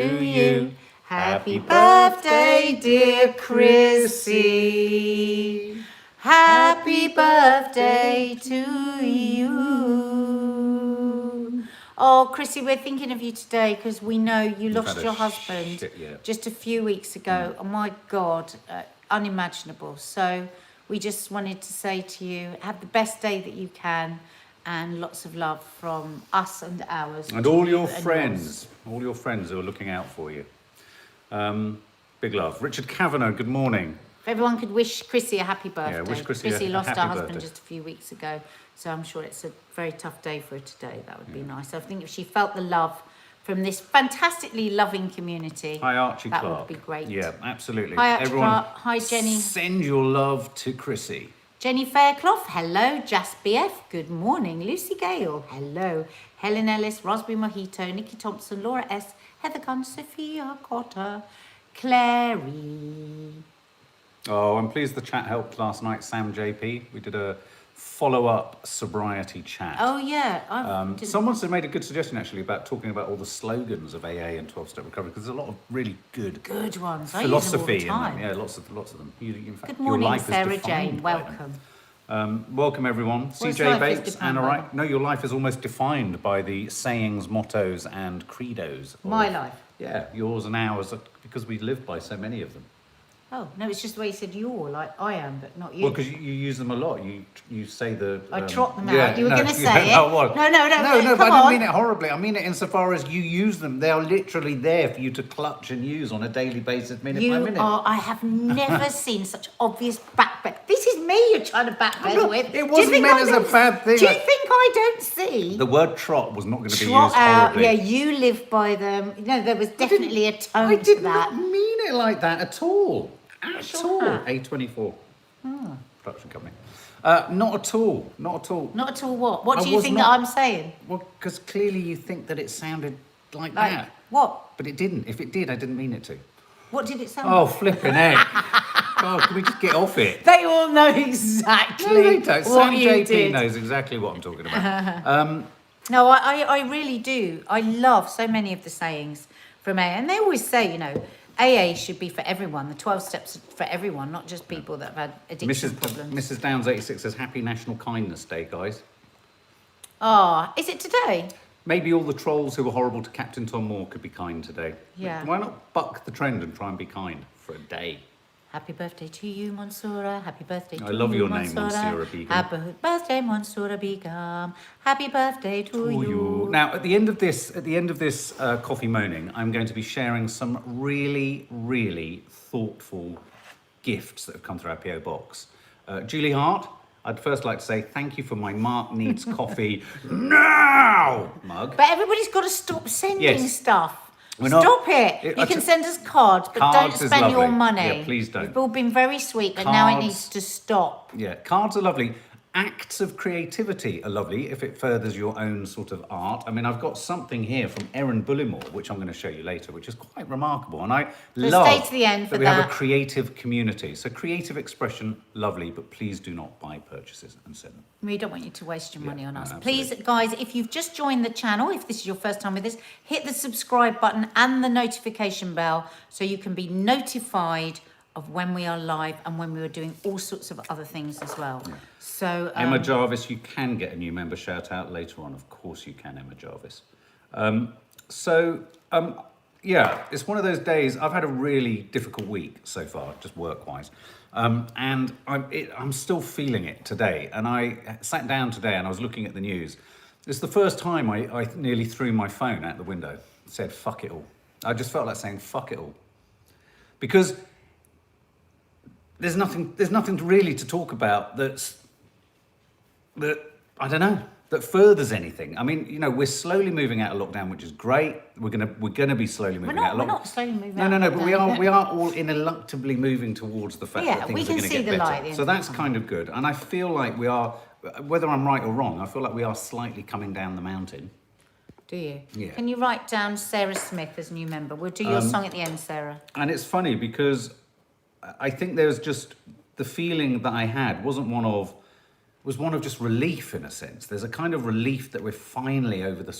to you. Happy birthday, dear Chrissy. Happy birthday to you. Oh, Chrissy, we're thinking of you today because we know you lost your husband just a few weeks ago. Oh my God, unimaginable. So we just wanted to say to you, have the best day that you can. And lots of love from us and ours. And all your friends, all your friends who are looking out for you. Big love. Richard Kavanagh, good morning. If everyone could wish Chrissy a happy birthday. Yeah, wish Chrissy lost her husband birthday. just a few weeks ago, so I'm sure it's a very tough day for her today. That would be nice. I think if she felt the love from this fantastically loving community. Hi, Archie Clark. Clark. That would be great. Yeah, absolutely. Hi, Archie Everyone, Clark. Hi, Jenny. Send your love to Chrissy. Jenny Fairclough, hello. Jas BF, good morning. Lucy Gale, hello. Helen Ellis, Raspberry Mojito, Nikki Thompson, Laura S, Heather Gunn, Sophia Cotter, Clary. Oh, I'm pleased the chat helped last night, Sam JP. We did a follow-up sobriety chat. Oh, yeah. Someone made a good suggestion, actually, about talking about all the slogans of AA and 12-step recovery, because there's a lot of really good ones. philosophy I use them all the time. in them. Yeah, lots of them. In fact, good morning, your life Sarah is defined Jane. by Welcome. them. Welcome, everyone. CJ Bates, Anna Wright. No, your life is almost defined by the sayings, mottos, and credos. My life? Yeah, yours and ours, because we live by so many of them. Oh, no, it's just the way you said you're, like I am, but not you. Well, because you use them a lot. You say the... I trot them out. You were going to say it. No, what? No, No, but I on. didn't mean it horribly. I mean it insofar as you use them. They are literally there for you to clutch and use on a daily basis, minute by minute. I have never seen such obvious backbed. This is me you're trying to backbed with. It wasn't meant as a bad thing. Do you think I don't see? The word trot was not going to be Trot used out. horribly. Yeah, you live by them. No, there was definitely a tone I did to that. not mean it like that at all. At all. Hat? A24 production company. Not at all. Not at all. Not at all what? What I do you was think not- that I'm saying? Well, because clearly you think that it sounded like Like, that. what? But it didn't. If it did, I didn't mean it to. What did it sound Oh, like? flipping heck. God, can we just get off it? They all know exactly No, they don't. what Sam you JP did. knows exactly what I'm talking about. No, I really do. I love so many of the sayings from AA. And they always say, you know, AA should be for everyone. The 12 steps are for everyone, not just people that have had addiction problems. Mrs. Downs 86 says, Happy National Kindness Day, guys. Oh, is it today? Maybe all the trolls who were horrible to Captain Tom Moore could be kind today. Yeah. Why not buck the trend and try and be kind for a day? Happy birthday to you, Mansoura. Happy birthday to you, I love your name, Mansoura. Mansoura Begum. Happy birthday, Mansoura Begum. Happy birthday to you. Now, at the end of this, coffee moaning, I'm going to be sharing some really, really thoughtful gifts that have come through our PO box. Julie Hart, I'd first like to say thank you for my Mark Needs Coffee Now mug. But everybody's got to stop sending stuff. Stop it. You can send us cards, but Cards don't is spend your lovely. money. Yeah, please don't. You've all been very sweet, but now it Cards. needs to stop. Yeah, cards are lovely. Acts of creativity are lovely if it furthers your own sort of art. I mean, I've got something here from Erin Bullimore, which I'm going to show you later, which is quite remarkable. And I love stay to the end for that we have that. a creative community. So creative expression, lovely, but please do not buy purchases and send them. We don't want you to waste your money on us. absolutely. Please, guys, if you've just joined the channel, if this is your first time with us, hit the subscribe button and the notification bell so you can be notified of when we are live and when we are doing all sorts of other things as well. Yeah. So Emma Jarvis, you can get a new member shout out later on. Of course you can, Emma Jarvis. Yeah, it's one of those days. I've had a really difficult week so far, just work-wise. And I'm still feeling it today. And I sat down today and I was looking at the news. It's the first time I nearly threw my phone out the window, said, fuck it all. I just felt like saying, fuck it all. Because there's nothing really to talk about that I don't know, that furthers anything. I mean, you know, we're slowly moving out of lockdown, which is great. We're gonna be slowly moving out of lockdown. We're not slowly moving out. No, but we are all ineluctably moving towards the fact that things are going to get better. So that's kind of good. And I feel like we are, whether I'm right or wrong, I feel like we are slightly coming down the mountain. Do you? Yeah. Can you write down Sarah Smith as new member? We'll do your song at the end, Sarah. And it's funny because I think there's just the feeling that I had wasn't one of was one of just relief in a sense. There's a kind of relief that we're finally over the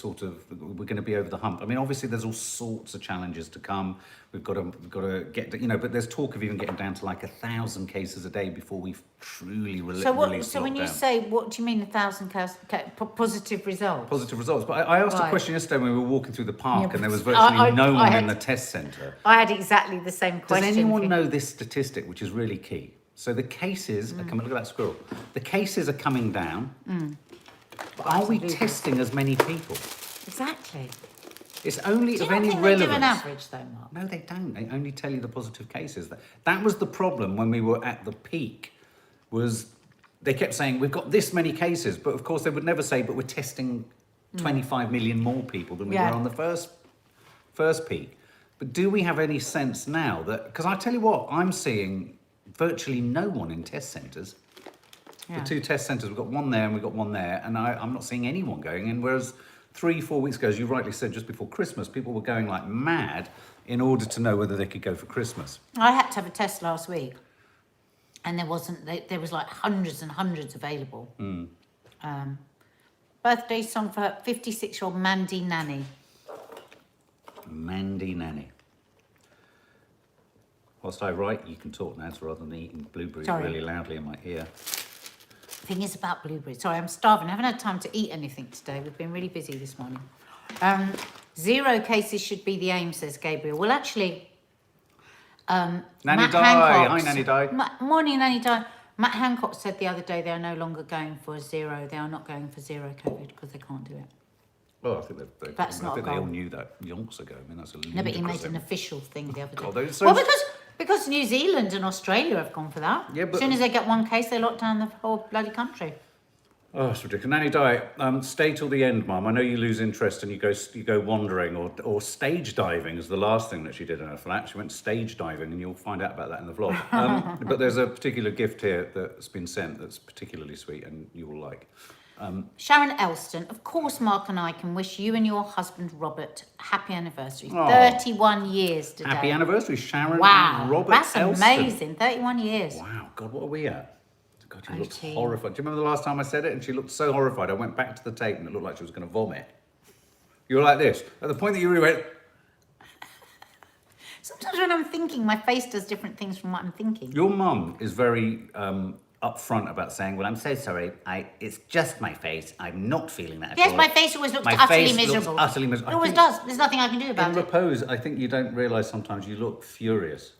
we're going to be over the hump. I mean, obviously there's all sorts of challenges to come. We've got to get, but there's talk of even getting down to like 1,000 cases a day before we've truly released lockdown. So when you say, what do you mean 1,000 positive results? Positive results. But I asked a question yesterday when we were walking through the park and there was virtually no one in the test centre. I had exactly the same question. Does anyone know this statistic, which is really key? So the cases are coming, look at that squirrel. The cases are coming down. But are we testing as many people? Exactly. It's only of any relevance. They do an average though, Mark? No, they don't. They only tell you the positive cases. That was the problem when we were at the peak, was they kept saying, we've got this many cases, but of course they would never say, but we're testing 25 million more people than we were on the first peak. But do we have any sense now that, because I tell you what, I'm seeing virtually no one in test centres. The 2 test centres, we've got one there and we've got one there, and I'm not seeing anyone going in, whereas 3-4 weeks ago, as you rightly said, just before Christmas, people were going like mad in order to know whether they could go for Christmas. I had to have a test last week, and there was like hundreds and hundreds available. Birthday song for 56-year-old Mandy Nanny. Mandy Nanny. Whilst I write, you can talk now, rather than eating blueberries really loudly in my ear. Thing is about blueberries. Sorry, I'm starving. I haven't had time to eat anything today. We've been really busy this morning. 0 cases should be the aim, says Gabriel. Well, actually, Nanny Matt Di. Hancock, Hi, Nanny Di. Morning, Nanny Di. Matt Hancock said the other day they are no longer going for 0. They are not going for 0 COVID because they can't do it. Oh, I think That's not a they all goal. knew that yonks ago. I mean, that's a No, but he made ludicrous an official thing the other day. God, so well, because New Zealand and Australia have gone for that. Yeah, but as soon as they get one case, they lock down the whole bloody country. Oh, it's ridiculous. Nanny Di, stay till the end, Mum. I know you lose interest and you go wandering or stage diving is the last thing that she did in her flat. She went stage diving, and you'll find out about that in the vlog. But there's a particular gift here that's been sent that's particularly sweet and you will like. Sharon Elston, of course, Mark and I can wish you and your husband Robert happy anniversary. Oh. 31 years today. Happy anniversary, Sharon Wow, and Robert that's Elston. amazing. 31 years. Wow, God, what are we at? God, she looks 18. horrified. Do you remember the last time I said it? And she looked so horrified. I went back to the tape and it looked like she was going to vomit. You were like this. At the point that you really went... Sometimes when I'm thinking, my face does different things from what I'm thinking. Your mum is very upfront about saying, well, I'm so sorry. It's just my face. I'm not feeling that at all. Yes, my face always looks My utterly face miserable. looks utterly miserable. It always does. There's nothing I can do about In it. repose, I think you don't realise sometimes you look furious.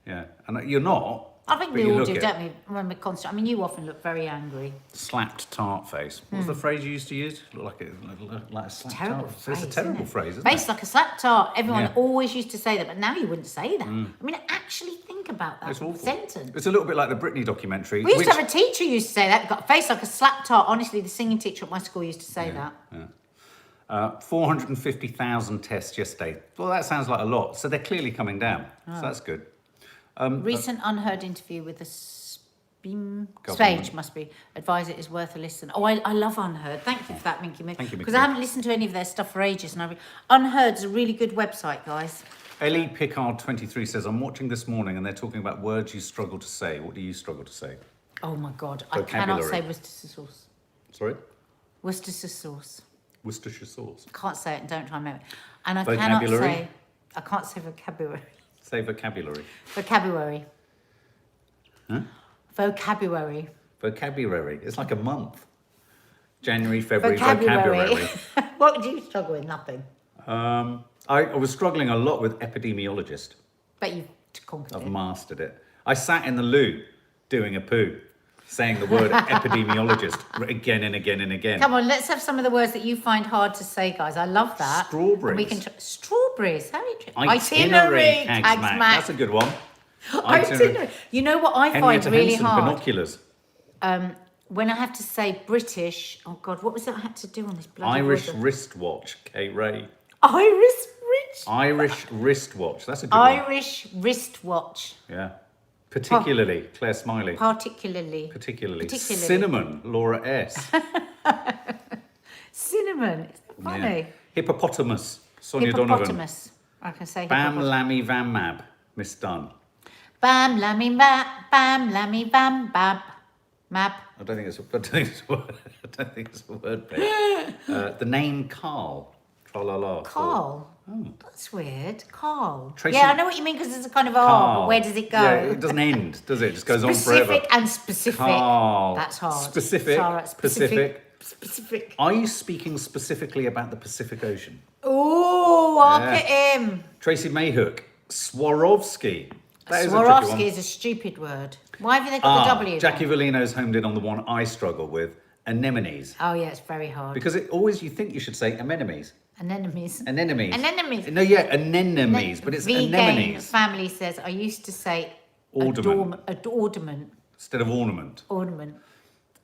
Yeah, and you're not. I think but we you all look do, it. don't we? When we're constant. I mean, you often look very angry. Slapped tart face. What was the phrase you used to use? Look like a slapped Terrible tart. phrase, It's a terrible isn't it? phrase, isn't Face it? like a slap tart. Everyone Yeah. always used to say that, but now you wouldn't say that. I mean, actually think about that It's awful. sentence. It's a little bit like the Britney documentary. We used to have a teacher who used to say that. Got a face like a slap tart. Honestly, the singing teacher at my school used to say that. 450,000 tests yesterday. Well, that sounds like a lot. So they're clearly coming down. So that's good. Recent unheard interview with the Spage must be. Advise it is worth a listen. Oh, I love Unheard. Thank you for that, Minky Mick. Thank you, Minky Because I haven't listened to any of their stuff for ages. And Unheard's a really good website, guys. Ellie Pickard 23 says, I'm watching this morning and they're talking about words you struggle to say. What do you struggle to say? Oh my God, I cannot say Worcestershire sauce. Sorry? Worcestershire sauce. Worcestershire sauce. Can't say it and don't try and remember it. And I Vocabulary? can't say vocabulary. Say vocabulary. Vocabulary. Huh? Vocabulary. Vocabulary. It's like a month. January, February, vocabulary. What do you struggle with? Nothing. I was struggling a lot with epidemiologist. But you've conquered I've it. mastered it. I sat in the loo doing a poo, saying the word epidemiologist again and again and again. Come on, let's have some of the words that you find hard to say, guys. I love that. Strawberries. And we can strawberries. How interesting. Itinerary, Tagsmack. That's a good one. Itinerary. You know what I Henrietta find really Henson, hard? Binoculars. When I have to say British, oh God, what was that I had to do on this bloody Irish order? wristwatch, Kate Ray. Irish wristwatch, that's a good one. Irish wristwatch. Yeah. Particularly, Claire Smiley. Particularly. Cinnamon, Laura S. Cinnamon. Isn't that funny? Yeah. Hippopotamus, Sonia Donovan. Hippopotamus. I can say Bam hippopotamus. Lammy Van Mab, Miss Dunn. Bam lammy bam, bam lammy bam bab. Mab. I don't think it's a word. I don't think it's a word, babe. The name Carl. Tra-la-la. Carl? Oh. That's weird. Carl. Tracy- Yeah, I know what you mean because it's a kind of Carl. but where does it go? Yeah, it doesn't end, does it? It just goes on forever. Specific and specific. Carl. That's hard. Specific. Sarah, specific. Are you speaking specifically about the Pacific Ocean? Oh, I'll get him. Tracy Mayhook. Swarovski. That is a tricky Swarovski one. is a stupid word. Why have they got the W? Jackie then? Vellino's homed in on the one I struggle with. Anemones. Oh, yeah, it's very hard. Because you think you should say anemones. Anemones. Anemones. Anemones. No, yeah, anemones, but it's Vegan anemones. family says, I used to say Ornament. ornament. Instead of ornament. Ornament.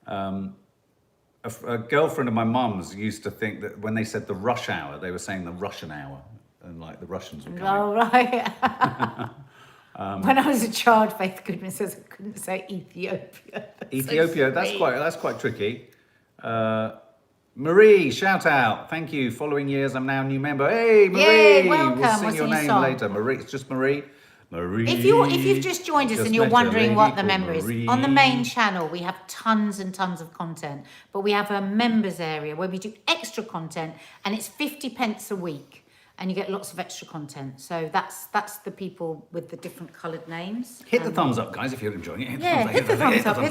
A girlfriend of my mum's used to think that when they said the rush hour, they were saying the Russian hour. And like the Russians were coming. Oh, right. When I was a child, Faith Goodman says I couldn't say Ethiopia. Ethiopia, that's quite tricky. Marie, shout out. Thank you. Following years, I'm now a new member. Hey, Marie. Yay, welcome. We'll sing What's your your name song? later. Marie, it's just Marie. Marie. If you've just joined us Just and you're met a wondering lady what the called member is, Marie. on the main channel we have tons and tons of content, but we have a members area where we do extra content, and it's 50 pence a week, and you get lots of extra content. So that's the people with the different coloured names. Hit the thumbs up, guys, if you're enjoying it. Hit the thumbs up. Hit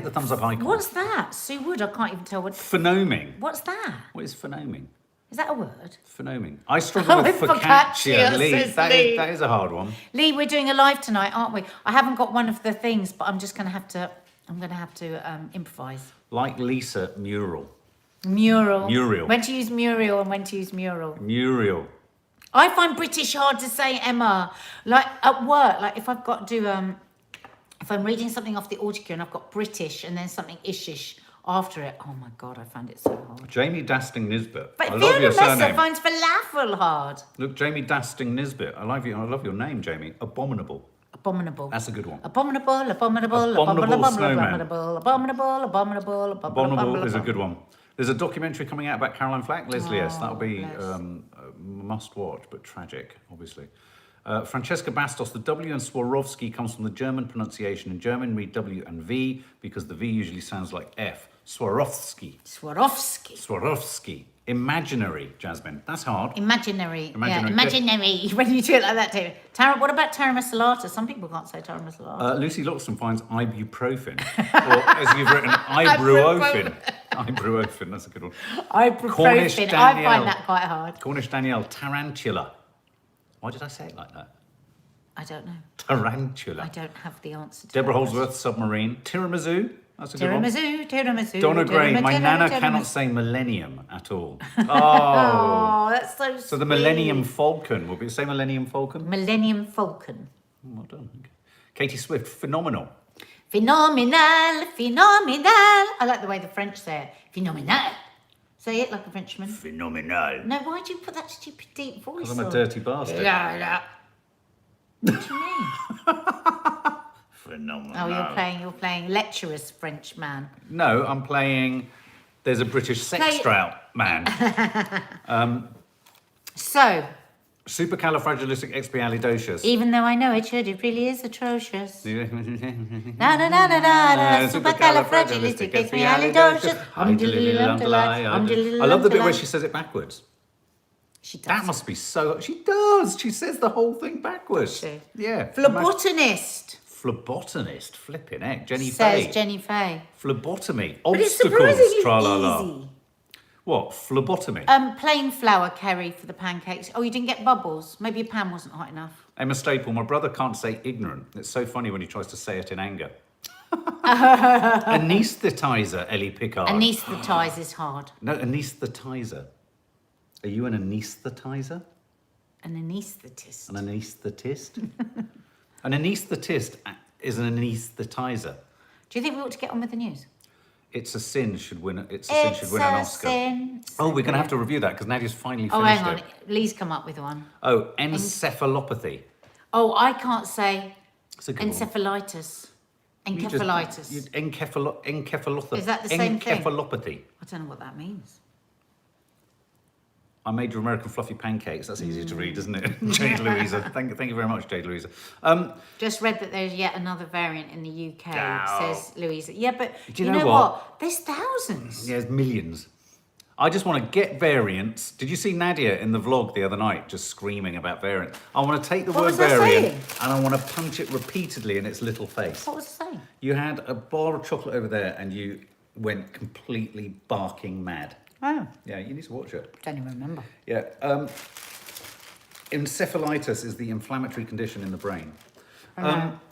the thumbs up icon. What's that? Sue Wood, I can't even tell what. Phonoming. What's that? What is phonoming? Is that a word? Phonoming. I struggle with Focaccia, focaccia. Lee, says that Lee. is a hard one. Lee, we're doing a live tonight, aren't we? I haven't got one of the things, but I'm just going to have to. I'm going to have to improvise. Like Lisa, mural. Mural. Muriel. When to use Muriel and when to use mural. Muriel. I find British hard to say, Emma. Like at work, like if I've got to, if I'm reading something off the autocue and I've got British and then something ishish after it. Oh my God, I find it so hard. Jamie Dasting Nisbet. But I love Fiona your Messer surname. finds falafel hard. Look, Jamie Dasting Nisbet. I love your name, Jamie. Abominable. Abominable. That's a good one. Abominable, abominable, Abominable abominable, snowman. abominable. Is a good one. There's a documentary coming out about Caroline Flack, Leslie S. That'll be bless. a must watch, but tragic, obviously. Francesca Bastos, the W in Swarovski comes from the German pronunciation. In German, read W and V because the V usually sounds like F. Swarovski. Swarovski. Imaginary, Jasmine. That's hard. Imaginary. Imaginary. Yeah, imaginary. When you do it like that too. What about taramasalata? Some people can't say taramasalata. Lucy Loxton finds ibuprofen. Or as you've written, ibuprofen. Ibuprofen, that's a good one. Cornish Ibuprofen. I Danielle. find that quite hard. Cornish Danielle, tarantula. Why did I say it like that? I don't know. Tarantula. I don't have the answer to Deborah that. Holdsworth, submarine. Tiramisu. That's a good one. Tiramisu. Donna Gray, my tiramisu, nana tiramisu. cannot say millennium at all. Oh. Oh, that's so sweet. So the Millennium Falcon. Will be say Millennium Falcon? Millennium Falcon. Well done. Okay. Katie Swift, phenomenal. Phenomenal. I like the way the French say it. Phenomenal. Say it like a Frenchman. Phenomenal. No, why do you put that stupid deep voice Because I'm a on? dirty bastard. Yeah. What do you mean? Phenomenal. Oh, you're playing lecherous French man. No, I'm playing. There's a British sex drought man. So, Supercalifragilisticexpialidocious. even though I know it really is atrocious. I Supercalifragilisticexpialidocious. love the bit where she says it backwards. She does. That must be so. She does. She says the whole thing backwards. Does she? Yeah. Phlebotomist, Phlebotomist. Flipping heck. Jenny says Fay. Jenny Fay. Phlebotomy. But it's Obstacles. surprisingly Tra-la-la. easy. What? Phlebotomy. Plain flour curry for the pancakes. Oh, you didn't get bubbles? Maybe your pan wasn't hot enough. Emma Staple. My brother can't say ignorant. It's so funny when he tries to say it in anger. Anesthetizer. Ellie Pickard. Anaesthetise is hard. No, anesthetizer. Are you an anesthetizer? An anaesthetist. An anesthetist? An anesthetist is an anesthetizer. Do you think we ought to get on with the news? It's a Sin should win. It's a Sin should win an Oscar. Sin. Oh, we're going to have to review that because Nadia's finally Oh, finished hang on. it. Lee's come up with one. Oh, encephalopathy. Oh, I can't say It's a good one. encephalitis. You just- Encephalitis. Encephalopathy. Is that the same thing? Encephalopathy. I don't know what that means. I made your American fluffy pancakes. That's easy to read, isn't it? Jade Louisa. Thank you very much, Jade Louisa. Just read that there's yet another variant in the UK, says Louisa. Yeah, but Do you know what? There's thousands. Yeah, there's millions. I just want to get variants. Did you see Nadia in the vlog the other night just screaming about variants? I want to take the word variant and I want to punch it repeatedly in its little face. What was it saying? You had a bar of chocolate over there and you went completely barking mad. Oh. Yeah, you need to watch it. Don't even remember. Yeah. Encephalitis is the inflammatory condition in the brain.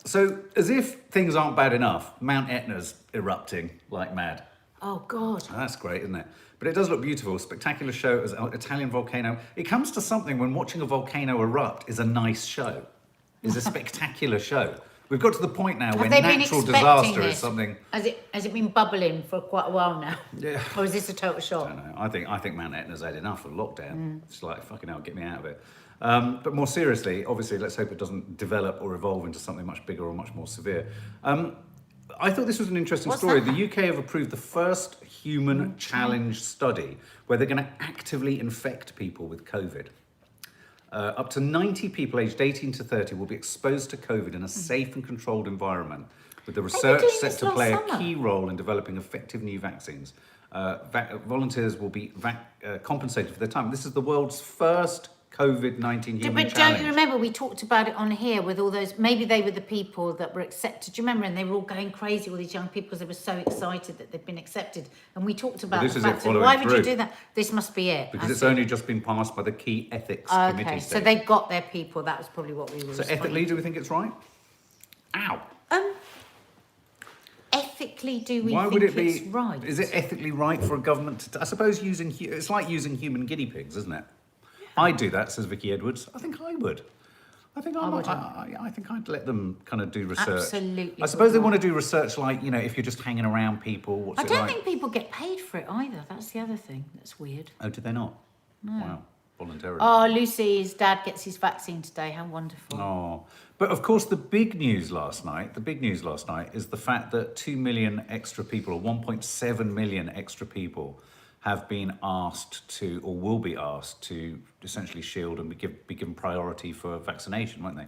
So as if things aren't bad enough, Mount Etna's erupting like mad. Oh, God. Oh, that's great, isn't it? But it does look beautiful. Spectacular show as an Italian volcano. It comes to something when watching a volcano erupt is a nice show. Is a spectacular show. We've got to the point now where natural disaster is something. Has it been bubbling for quite a while now? Yeah. Or is this a total shock? I don't know. I think Mount Etna's had enough of lockdown. It's like, fucking hell, get me out of it. But more seriously, obviously, let's hope it doesn't develop or evolve into something much bigger or much more severe. I thought this was an interesting story. The UK have approved the first human challenge study where they're going to actively infect people with COVID. Up to 90 people aged 18 to 30 will be exposed to COVID in a safe and controlled environment, with the research set to play a key role in developing effective new vaccines. Volunteers will be compensated for their time. This is the world's first COVID-19 human challenge. But don't you remember, we talked about it on here with all those, maybe they were the people that were accepted. Do you remember? And they were all going crazy, all these young people, because they were so excited that they'd been accepted. And we talked about the fact that, why would you do that? This must be it. Because it's only just been passed by the key ethics committee. Okay, so they got their people. That was probably what we were So ethically, do we think it's right? Ow. Ethically, do we Why think would it it's be, right? Is it ethically right for a government to... I suppose it's like using human guinea pigs, isn't it? I'd do that, says Vicky Edwards. I think I would. I think I think I'd let them kind of do research. Absolutely. I suppose they want to do research like, you know, if you're just hanging around people, I don't think people get paid for it either. That's the other thing that's weird. Oh, did they not? No. Wow, voluntarily. Oh, Lucy's dad gets his vaccine today. How wonderful. Oh, but of course the big news last night is the fact that 2 million extra people, or 1.7 million extra people, have been asked to, or will be asked to, essentially shield and be given priority for vaccination, won't they?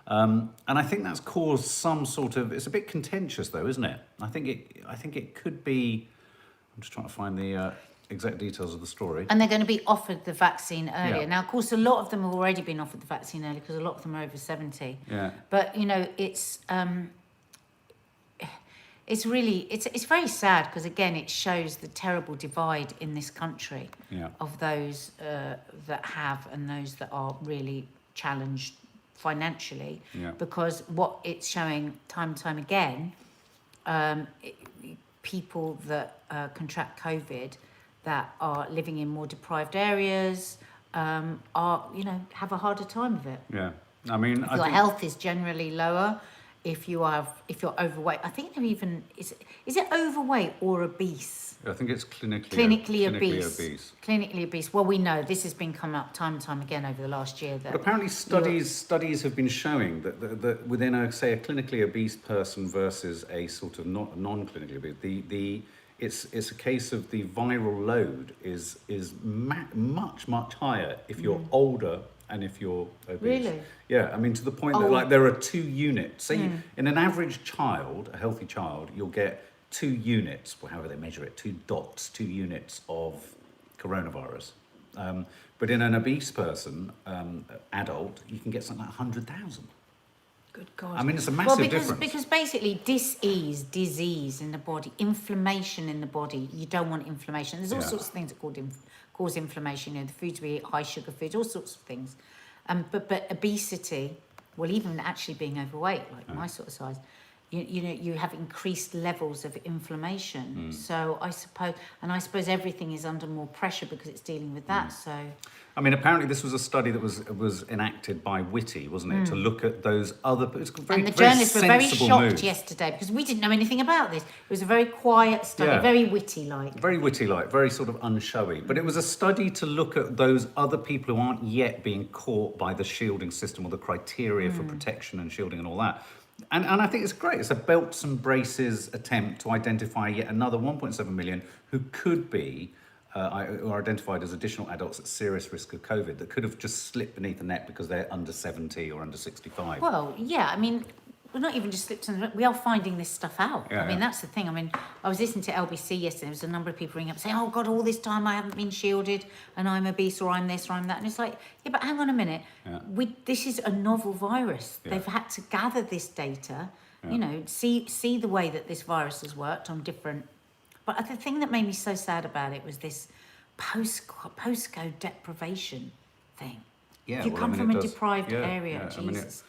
And I think that's caused some sort of. It's a bit contentious, though, isn't it? I think it could be. I'm just trying to find the exact details of the story. And they're going to be offered the vaccine earlier. Yeah. Now, of course, a lot of them have already been offered the vaccine early because a lot of them are over 70. Yeah. But you know, it's really it's very sad because again it shows the terrible divide in this country of those that have and those that are really challenged financially, because what it's showing time and time again, people that contract COVID that are living in more deprived areas are, you know, have a harder time of it. Yeah, I mean, your health is generally lower. If you're overweight, I think they're even is it overweight or obese? I think it's clinically obese. Clinically obese. Well, we know this has been coming up time and time again over the last year. That but apparently studies have been showing that within a clinically obese person versus a sort of non-clinically obese, it's a case of the viral load is much higher if you're older and if you're obese. Really? Yeah, I mean, to the point that like there are 2 units. Say in an average child, a healthy child, you'll get 2 units, or however they measure it, 2 dots, 2 units of coronavirus. But in an obese person, adult, you can get something like 100,000. Good God. I mean, it's a massive difference. Because basically disease in the body, inflammation in the body, you don't want inflammation. There's all sorts of things that cause inflammation, you know, the foods we eat, high sugar foods, all sorts of things. But obesity, well, even actually being overweight, like my sort of size, you know, you have increased levels of inflammation. So I suppose everything is under more pressure because it's dealing with that. So, I mean, apparently this was a study that was enacted by Whitty, wasn't it, to look at those other. It's very, and the journalists were very shocked move. yesterday because we didn't know anything about this. It was a very quiet study, very witty-like. Very witty-like, very sort of unshowy. But it was a study to look at those other people who aren't yet being caught by the shielding system or the criteria for protection and shielding and all that. And I think it's great. It's a belts and braces attempt to identify yet another 1.7 million who could be are identified as additional adults at serious risk of COVID that could have just slipped beneath the net because they're under 70 or under 65. Well, yeah, I mean, we're not even just slipped in we are finding this stuff out. Yeah, I mean, yeah. that's the thing. I mean, I was listening to LBC yesterday. There was a number of people ringing up saying, oh, God, all this time I haven't been shielded and I'm obese or I'm this or I'm that. And it's like, yeah, but hang on a minute. Yeah. This is a novel virus. Yeah. They've had to gather this data, you know, see the way that this virus has worked on different... But the thing that made me so sad about it was this postcode deprivation thing. Yeah, You well, come I mean, from it a does. deprived Yeah, area, yeah, I mean, Jesus.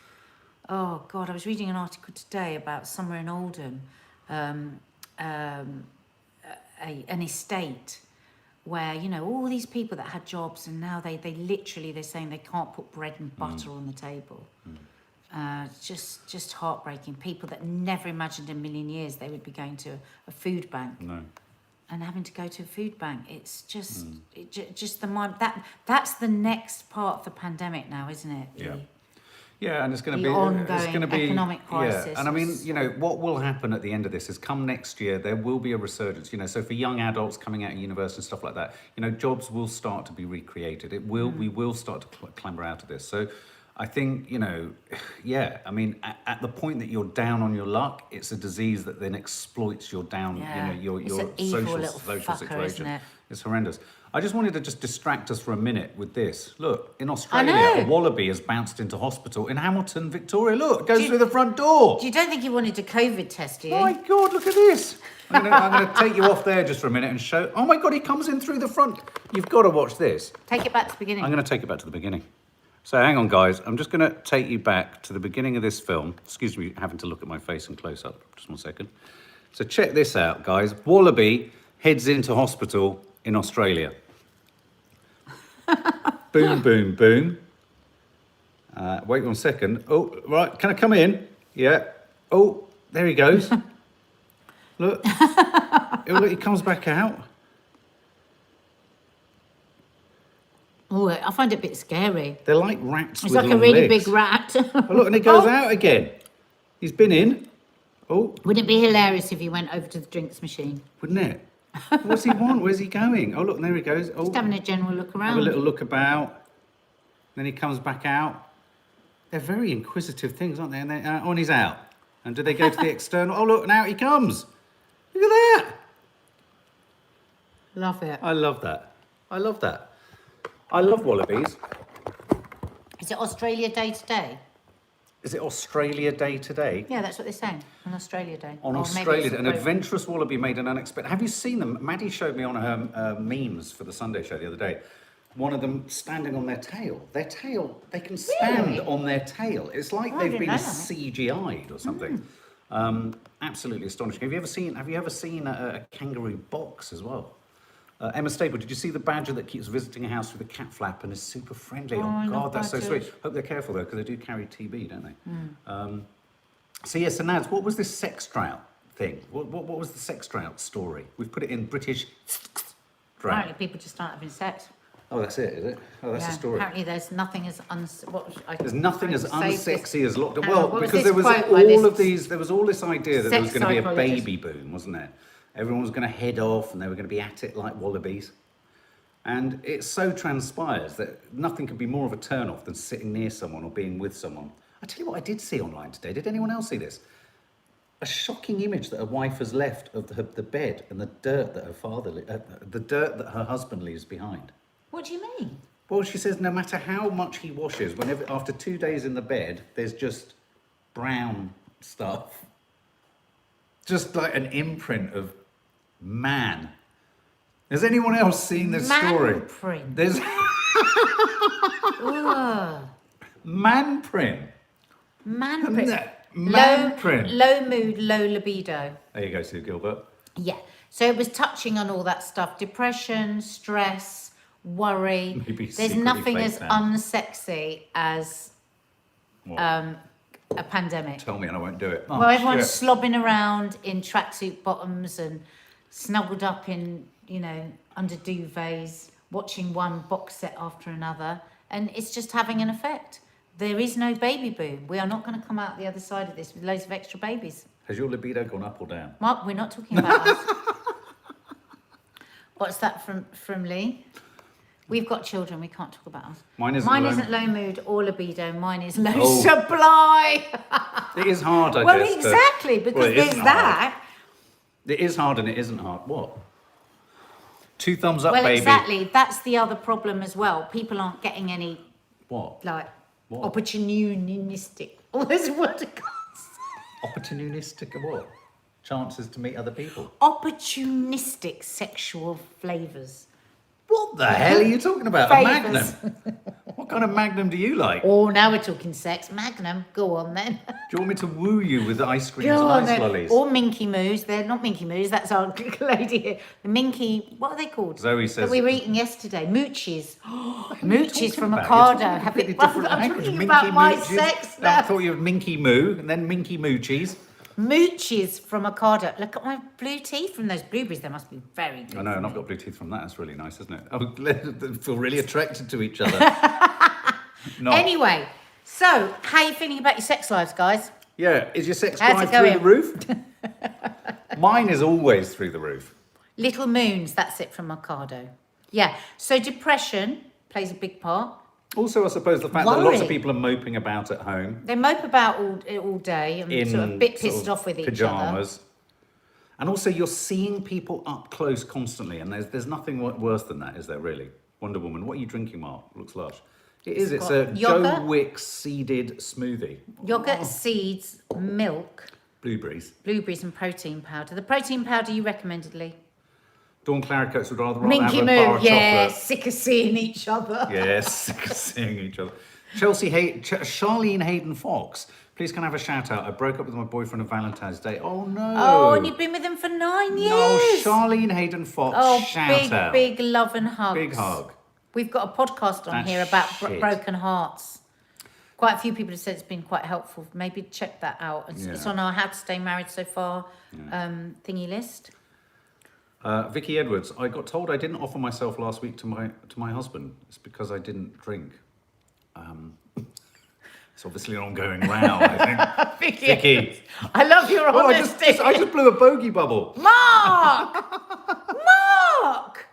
Oh, God, I was reading an article today about somewhere in Oldham, an estate where, you know, all these people that had jobs and now they're saying they can't put bread and butter on the table. Just heartbreaking. People that never imagined in a million years they would be going to a food bank. No. And having to go to a food bank, it's just, just the mind. That's the next part of the pandemic now, isn't it? Yeah. Yeah, and it's going to The be ongoing economic crisis. Yeah, and I mean, you know, what will happen at the end of this is, come next year, there will be a resurgence. You know, so for young adults coming out of university and stuff like that, you know, jobs will start to be recreated. We will start to clamber out of this. So, I think, you know, yeah, I mean, at the point that you're down on your luck, it's a disease that then exploits your down, Yeah. you know, It's your an evil social little fucker, situation. isn't it? It's horrendous. I just wanted to just distract us for a minute with this. Look, in Australia, know. a wallaby has bounced into hospital in Hamilton, Victoria. Look, it goes through the front door. You don't think you wanted a COVID test, do you? My God, look at this. I'm gonna take you off there just for a minute and show. Oh my God, he comes in through the front. You've got to watch this. Take it back to the beginning. I'm going to take it back to the beginning. So hang on, guys. I'm just going to take you back to the beginning of this film. Excuse me having to look at my face in close up. Just 1 second. So check this out, guys. Wallaby heads into hospital in Australia. Boom, boom, boom. Wait 1 second. Oh, right. Can I come in? Yeah. Oh, there he goes. Look. Oh, look, he comes back out. Oh, I find it a bit scary. They're like rats It's with like a long really legs. big rat. Oh, look, and he goes out again. He's been in. Oh, Wouldn't it be hilarious if he went over to the drinks machine? wouldn't it? What's he want? Where's he going? Oh, look, there he goes. Oh, Just having a general look around. have a little look about. Then he comes back out. They're very inquisitive things, aren't they? And and he's out. And do they go to the external? Oh, look, and out he comes. Look at that. Love it. I love that. I love that. I love wallabies. Is it Australia Day today? Is it Australia Day today? Yeah, that's what they're saying. On Australia Day. On Or maybe Australia, it's an Australia. adventurous wallaby made an unexpected... Have you seen them? Maddie showed me on her memes for the Sunday show the other day. One of them standing on their tail. Their tail, they can stand Really? on their tail. It's like I they've didn't been know that. CGI'd or something. Absolutely astonishing. Have you ever seen a kangaroo box as well? Emma Staple, did you see the badger that keeps visiting a house with a cat flap and is super friendly? Oh, I Oh, love God, that's so badgers. sweet. Hope they're careful, though, because they do carry TB, don't they? So, yes, so Nads, what was this sex drought thing? What was the sex drought story? We've put it in British drought. Apparently people just aren't having sex. Oh, that's it, is it? Oh, that's the story. Apparently there's nothing as There's nothing as unsexy as lockdown. Hang on, Well, what was because this there was quote by all this of these, there was all this idea that there was sex going to be a psychologist? baby boom, wasn't there? Everyone was going to head off and they were going to be at it like wallabies. And it so transpires that nothing could be more of a turn-off than sitting near someone or being with someone. I tell you what I did see online today. Did anyone else see this? A shocking image that a wife has left of the bed and the dirt that her husband leaves behind. What do you mean? Well, she says no matter how much he washes, whenever after 2 days in the bed, there's just brown stuff. Just like an imprint of man. Has anyone else seen this story? Manprint. There's Ugh. manprint. Manprint. Manprint. Low mood, low libido. There you go, Sue Gilbert. Yeah. So it was touching on all that stuff. Depression, stress, worry. Maybe There's secretly nothing fake as that. unsexy as What? a pandemic. Tell me and I won't do it. Oh, Well, everyone's shit. slobbing around in tracksuit bottoms and snuggled up in, under duvets, watching one box set after another. And it's just having an effect. There is no baby boom. We are not going to come out the other side of this with loads of extra babies. Has your libido gone up or down? Mark, we're not talking about us. What's that from Lee? We've got children, we can't talk about us. Mine isn't low mood or libido, mine is low supply. It is hard, I guess. Well, exactly, because there's that. It is hard and it isn't hard. What? 2 thumbs up, well, baby. Exactly. That's the other problem as well. People aren't getting any... What? Like, opportunistic. Oh, there's a word to Opportunistic of what? Chances to meet other people. Opportunistic sexual flavours. What the hell are you talking about? A Magnum? What kind of Magnum do you like? Oh, now we're talking sex. Magnum. Go on then. Do you want me to woo you with ice creams and ice lollies? Or Minky Moos. They're not Minky Moos. That's our lady here. The Minky... What are they called? Zoe says... That we were eating yesterday. Moochies. Moochies from about? Ocado. Completely different I'm language. talking about my sex now. I thought you were Minky Moo and then Minky Moochies. Moochies from Ocado. Look at my blue teeth from those blueberries. They must be very good. I know, and I've got blue teeth from that. That's really nice, isn't it? Oh, they feel really attracted to each other. Anyway, so how are you feeling about your sex lives, guys? Yeah, is your sex How's drive it through going? the roof? Mine is always through the roof. Little Moons, that's it from Ocado. Yeah, so depression plays a big part. Also, I suppose the fact that lots of people are moping about at home. They mope about all day and sort of a bit pissed off with pajamas. each other. And also, you're seeing people up close constantly, and there's nothing worse than that, is there, really? Wonder Woman, what are you drinking, Mark? Looks lush. It is, it's a yogurt. Joe Wicks seeded smoothie. Yogurt, seeds, milk. Blueberries. Blueberries and protein powder. The protein powder you recommended, Lee? Dawn Claricoats would rather Minky have a Moo, bar of yeah, chocolate. sick of seeing each other. Yes, sick of seeing each other. Charlene Hayden Fox. Please can I have a shout out? I broke up with my boyfriend on Valentine's Day. Oh no. Oh, and you've been with him for 9 years. No, Charlene Hayden Fox, shout out. Big love and hugs. Big hug. We've got a podcast on here about broken hearts. Quite a few people have said it's been quite helpful. Maybe check that out. It's on our How to Stay Married So Far thingy list. Vicky Edwards, I got told I didn't offer myself last week to my husband. It's because I didn't drink. It's obviously an ongoing row, I think. Vicky. I love your honesty. I just blew a bogey bubble. Mark! Mark!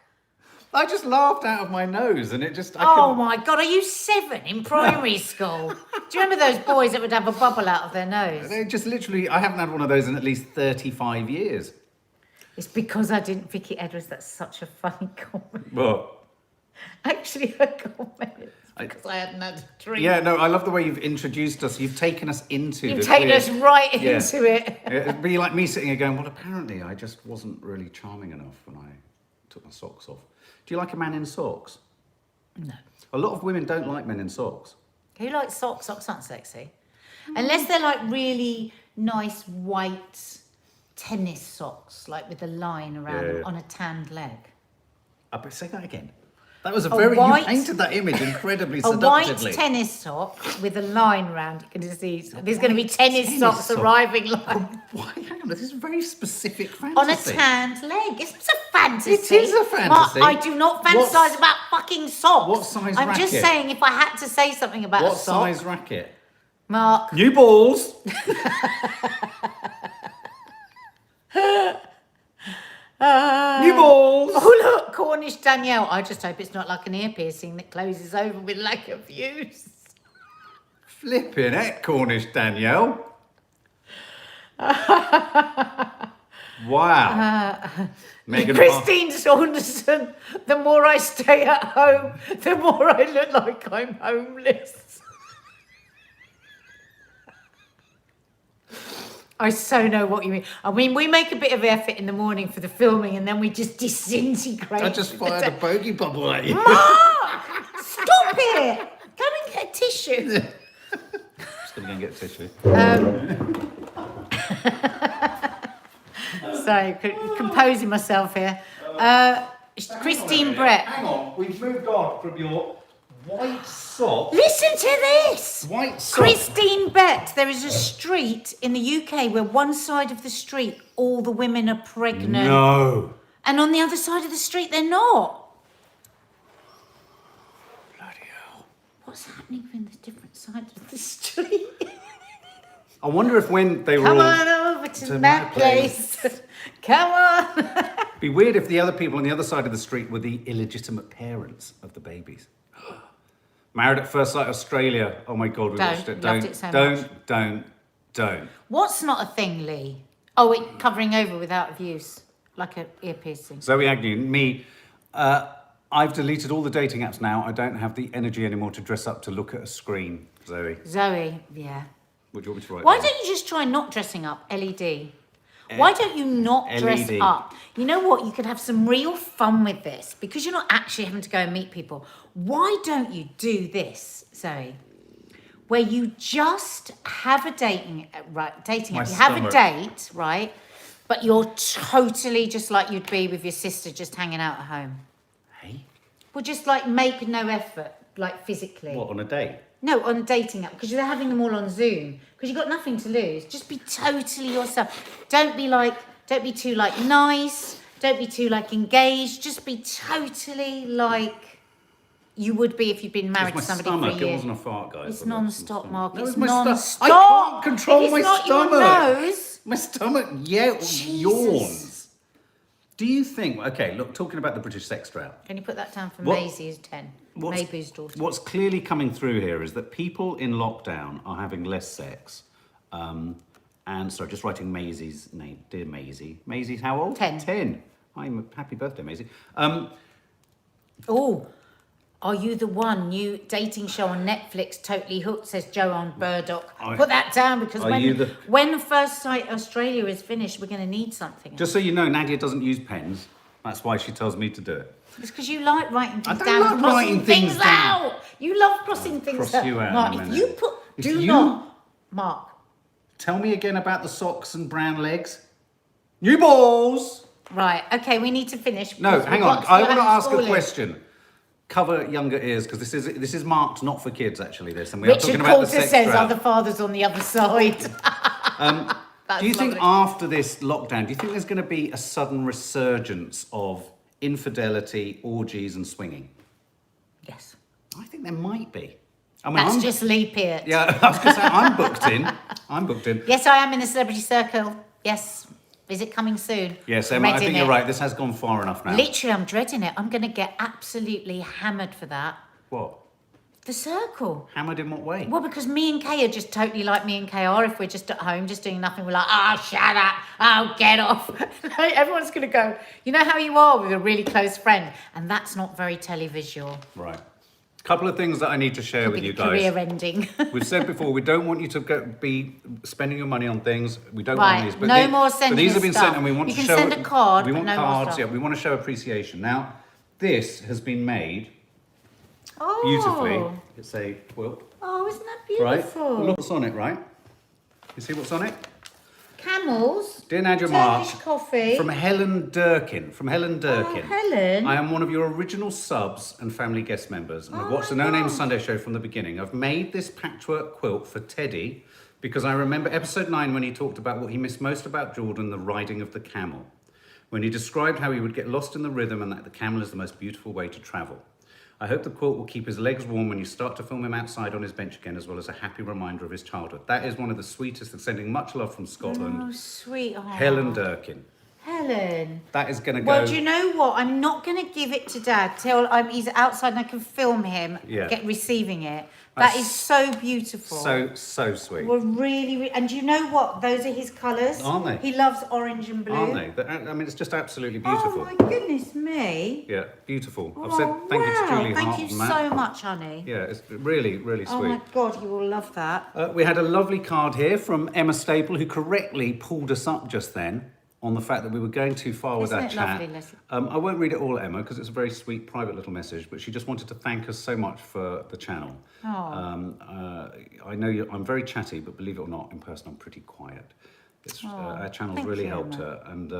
I just laughed out of my nose and it just... Oh my God, are you 7 in primary school? Do you remember those boys that would have a bubble out of their nose? They just literally... I haven't had one of those in at least 35 years. It's because I didn't... Vicky Edwards, that's such a funny comment. What? Actually, her comment is because I hadn't had a drink. Yeah, no, I love the way you've introduced us. You've taken us into You've taken us right into it. It'd be like me sitting here going, well, apparently I just wasn't really charming enough when I took my socks off. Do you like a man in socks? No. A lot of women don't like men in socks. Who likes socks? Socks aren't sexy. Unless they're like really nice white tennis socks, like with a line around them on a tanned leg. But say that again. That was you painted that image incredibly seductively. A white tennis sock with a line around. You can just see there's going to be tennis socks arriving like. Why? Hang on, this is a very specific fantasy. On a tanned leg. It's a fantasy. It is a fantasy. Mark, I do not fantasize about fucking socks. What size racket? I'm just saying if I had to say something about a sock. What size racket? Mark. New balls. New balls. Oh look, Cornish Danielle. I just hope it's not like an ear piercing that closes over with lack of use. Flipping heck, Cornish Danielle. Wow. Christine Saunderson. The more I stay at home, the more I look like I'm homeless. I so know what you mean. I mean, we make a bit of effort in the morning for the filming and then we just disintegrate. I just fired a bogey bubble at you. Mark! Stop it! Go and get a tissue. Just going to go and get a tissue. Sorry, composing myself here. Christine Brett. Hang on, we've moved on from your white sock. Listen to this. White sock. Christine Brett. There is a street in the UK where one side of the street all the women are pregnant. No. And on the other side of the street they're not. Bloody hell. What's happening in the different sides of the street? I wonder if when they were Come all... on over to that place. Come on. Be weird if the other people on the other side of the street were the illegitimate parents of the babies. Married at First Sight Australia. Oh my God, we watched it. Loved it so much. Don't. What's not a thing, Lee? Oh, it covering over without abuse, like an ear piercing. Zoe Agnew, me. I've deleted all the dating apps now. I don't have the energy anymore to dress up to look at a screen. Zoe. Zoe, yeah. What do you want me to write? Why down? don't you just try not dressing up? LED. Why don't you not dress LED. up? You know what? You could have some real fun with this because you're not actually having to go and meet people. Why don't you do this, Zoe? Where you just have a dating app. You have a date, right? But you're totally just like you'd be with your sister just hanging out at home. Hey? Well, just like make no effort, like physically. What, on a date? No, on a dating app, because they're having them all on Zoom. Because you've got nothing to lose. Just be totally yourself. Don't be too like nice. Don't be too like engaged. Just be totally like you would be if you'd been married to somebody for a year. It wasn't a fart, guys. It's non-stop, Mark. No, It's my non-stop. I can't control if my it's not stomach. Your nose. My stomach, yawns. Do you think? Okay, look, talking about the British sex drought. Can you put that down for What- Maisie who's 10? Maybu's daughter. What's clearly coming through here is that people in lockdown are having less sex. And sorry, just writing Maisie's name. Dear Maisie. Maisie's how old? 10. 10. Happy birthday, Maisie. Oh, Are You the One? New dating show on Netflix, totally hooked, says Joanne Burdock. Put that down because when First Sight Australia is finished, we're going to need something. Just so you know, Nadia doesn't use pens. That's why she tells me to do it. It's because you like writing things I down. don't like writing things down. out. You love crossing things cross out. you out Mark, in a if minute. you put... If Do you- not... Mark. Tell me again about the socks and brown legs. New balls! Right, okay, we need to finish. No, because hang we've on. got to I want to ask a homeschool it. question. Cover younger ears, because this is marked not for kids, actually, this. And we are Richard talking about the Coulter sex says drought. other fathers on the other side. Do you think after this lockdown, do you think there's going to be a sudden resurgence of infidelity, orgies and swinging? Yes. I think there might be. I mean, That's just Lee Peart. Yeah, I was going to say, I'm booked in. I'm booked in. Yes, I am in the celebrity circle. Yes. Is it coming soon? Yes, Emma, I Dreading think you're it. right. This has gone far enough now. Literally, I'm dreading it. I'm going to get absolutely hammered for that. What? The circle. Hammered in what way? Well, because me and Kay are just totally like me and Kay are. If we're just at home, just doing nothing, we're like, oh, shut up. Oh, get off. Like, everyone's going to go, you know how you are with a really close friend? And that's not very televisual. Right. Couple of things that I need to share Could with be you the guys. career ending. We've said before, we don't want you to be spending your money on things. We don't Right, want these. no more sending But these have been stuff. sent, and we want You to can show. send a card, We but want no more cards. stuff. Yeah, we want to show appreciation. Now, this has been made Oh. beautifully. It's a quilt, Oh, isn't that right? beautiful? Look what's on it, right? You see what's on it? Camels. Dear Nadia Mark, Turkish coffee. from Helen Durkin. From Helen Durkin. Oh, Helen. I am one of your original subs and family guest members, and I've watched the No Name Sunday show from the beginning. I've made this patchwork quilt for Teddy because I remember episode 9 when he talked about what he missed most about Jordan, the riding of the camel. When he described how he would get lost in the rhythm and that the camel is the most beautiful way to travel. I hope the quilt will keep his legs warm when you start to film him outside on his bench again, as well as a happy reminder of his childhood. That is one of the sweetest, and sending much love from Scotland. Oh, sweetheart. Helen Durkin. Helen. That is going to go... Well, do you know what? I'm not going to give it to Dad till he's outside and I can film him receiving it. That is so beautiful. So sweet. We're really, and do you know what? Those are his colours. Aren't they? He loves orange and blue. Aren't they? I mean, it's just absolutely beautiful. Oh my goodness me. Yeah, beautiful. I've said thank you to Julie Thank Hart you and Matt. so much, honey. Yeah, it's really, really sweet. Oh my God, you will love that. We had a lovely card here from Emma Staple, who correctly pulled us up just then on the fact that we were going too far with Isn't our it chat. lovely, Leslie? I won't read it all, Emma, because it's a very sweet, private little message, but she just wanted to thank us so much for the channel. I know I'm very chatty, but believe it or not, in person I'm pretty quiet. Our channel's really helped her, and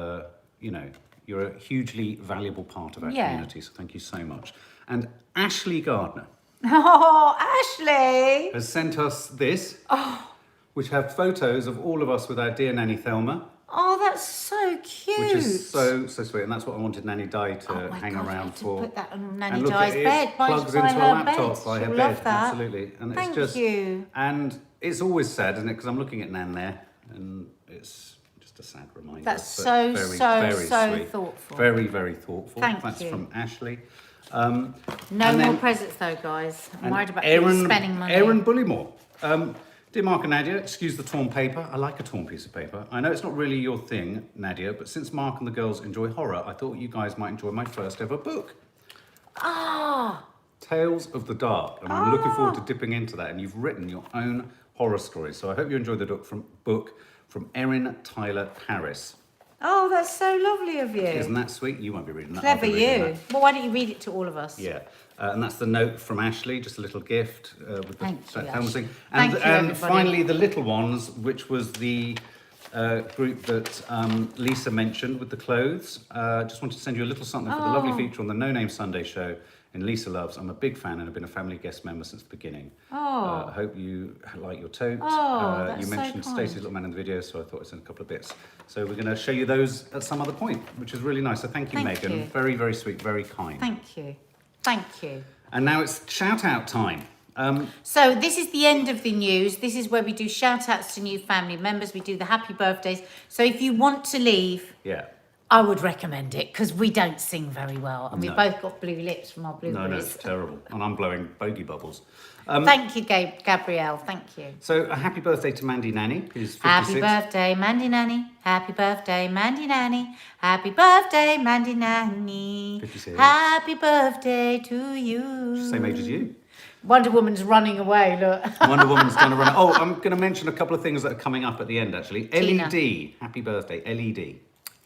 you know, you're a hugely valuable part of our community, so thank you so much. And Ashley Gardner Oh, Ashley. has sent us this, which have photos of all of us with our dear Nanny Thelma. Oh, that's so cute. Which is so sweet, and that's what I wanted Nanny Di to hang God, around I have to for. put that on And Nanny look, Di's it bed. plugs By into a her laptop bed. by her She'll bed, love that. absolutely. And Thank it's just, you. and it's always sad, isn't it? Because I'm looking at Nan there, and it's just Just a sad reminder. That's but so sweet. thoughtful. Very, very thoughtful. Thank That's you. from Ashley. No and more then- presents though, guys. I'm And worried about you spending money. Aaron Bullymore. Dear Mark and Nadia, excuse the torn paper. I like a torn piece of paper. I know it's not really your thing, Nadia, but since Mark and the girls enjoy horror, I thought you guys might enjoy my first ever book. Ah, Tales of the Dark. And I'm looking forward to dipping into that. And you've written your own horror story. So I hope you enjoy the book from Erin Tyler Harris. oh, that's so lovely of you. Isn't that sweet? You won't be reading that. I'll Clever be reading you. that. Well, why don't you read it to all of us? Yeah, and that's the note from Ashley, just a little gift with Thank the you, helmet thing. Ashley. And, Thank you, and everybody. finally, the little ones, which was the group that Lisa mentioned with the clothes. Just wanted to send you a little something for the lovely feature on the No Name Sunday show in Lisa Loves. I'm a big fan and have been a family guest member since the beginning. I hope you like your tote. That's you so mentioned kind. Stacey's little man in the video, so I thought I'd send a couple of bits. So we're going to show you those at some other point, which is really nice. So thank you, Thank Megan. you. Very, very sweet, very kind. Thank you. Thank you. And now it's shout out time. So this is the end of the news. This is where we do shout outs to new family members. We do the happy birthdays. So if you want to leave, Yeah. I would recommend it because we don't sing very well. And we've No. both got blue lips from our No, blueberries. it's terrible. And I'm blowing bogey bubbles. Thank you, Gabrielle. Thank you. So a happy birthday to Mandy Nanny, who's 56. Happy birthday, Mandy Nanny. Happy birthday, Mandy Nanny. Happy birthday, Mandy Nanny. 56. Happy birthday to you. Same age as you. Wonder Woman's running away, look. Wonder Woman's going to run. Oh, I'm going to mention a couple of things that are coming up at the end, actually. Tina. LED. Happy birthday, LED.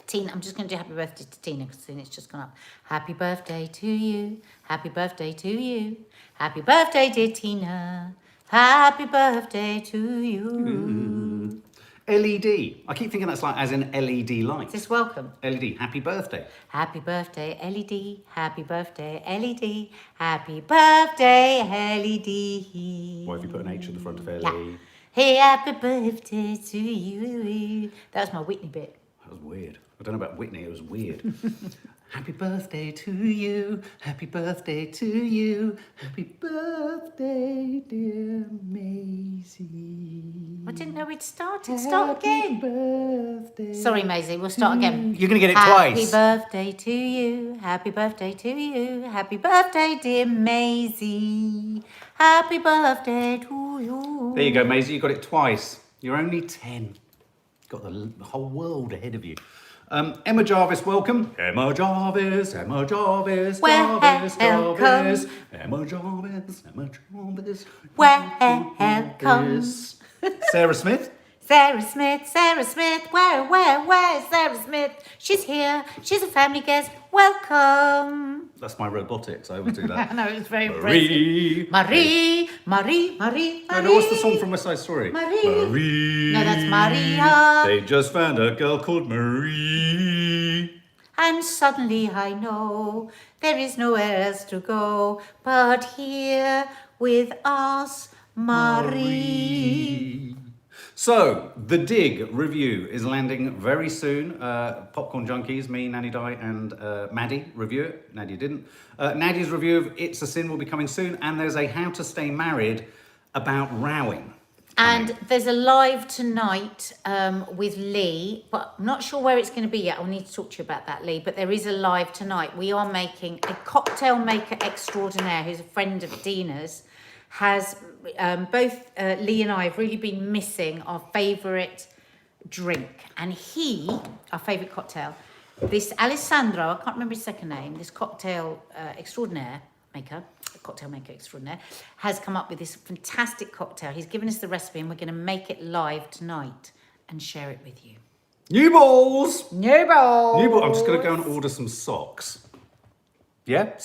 Tina, I'm just going to do happy birthday to Tina because it's just gone up. Happy birthday to you. Happy birthday to you. Happy birthday, dear Tina. Happy birthday to you. LED. I keep thinking that's like as in LED lights. Is this welcome? LED. Happy birthday. Happy birthday, LED. Happy birthday, LED. Happy birthday, LED. Why have you put an H at the front of LED? Yeah. Hey, happy birthday to you. That was my Whitney bit. That was weird. I don't know about Whitney, it was weird. Happy birthday to you. Happy birthday to you. Happy birthday, dear Maisie. I didn't know we'd started. Start again. Birthday. Sorry, Maisie. We'll start again. You're going to get it Happy twice. birthday to you. Happy birthday to you. Happy birthday, dear Maisie. Happy birthday to you. There you go, Maisie. You got it twice. You're only 10. Got the whole world ahead of you. Emma Jarvis, welcome. Emma Jarvis, Emma Jarvis, Jarvis, Welcome. Jarvis. Emma Jarvis, Emma Jarvis. Welcome. Sarah Smith. Sarah Smith, where's Sarah Smith? She's here, she's a family guest, welcome. That's my robotics. I always do that. I know, it's very impressive. Marie. Marie. No, what's the song from West Side Story? Marie. Marie. No, that's Maria. They just found a girl called Marie. And suddenly I know there is nowhere else to go but here with us, Marie. So, The Dig review is landing very soon. Popcorn Junkies, me, Nanny Di, and Maddie review it. Nadia didn't. Nadia's review of It's a Sin will be coming soon, and there's a How to Stay Married about rowing. And there's a live tonight with Lee, but I'm not sure where it's going to be yet. I'll need to talk to you about that, Lee. But there is a live tonight. We are making a cocktail maker extraordinaire, who's a friend of Dina's, has both Lee and I have really been missing our favourite drink. And our favourite cocktail, this Alessandro, I can't remember his second name, this cocktail cocktail maker extraordinaire, has come up with this fantastic cocktail. He's given us the recipe and we're going to make it live tonight and share it with you. New balls! New balls! New balls. I'm just going to go and order some socks. Yeah?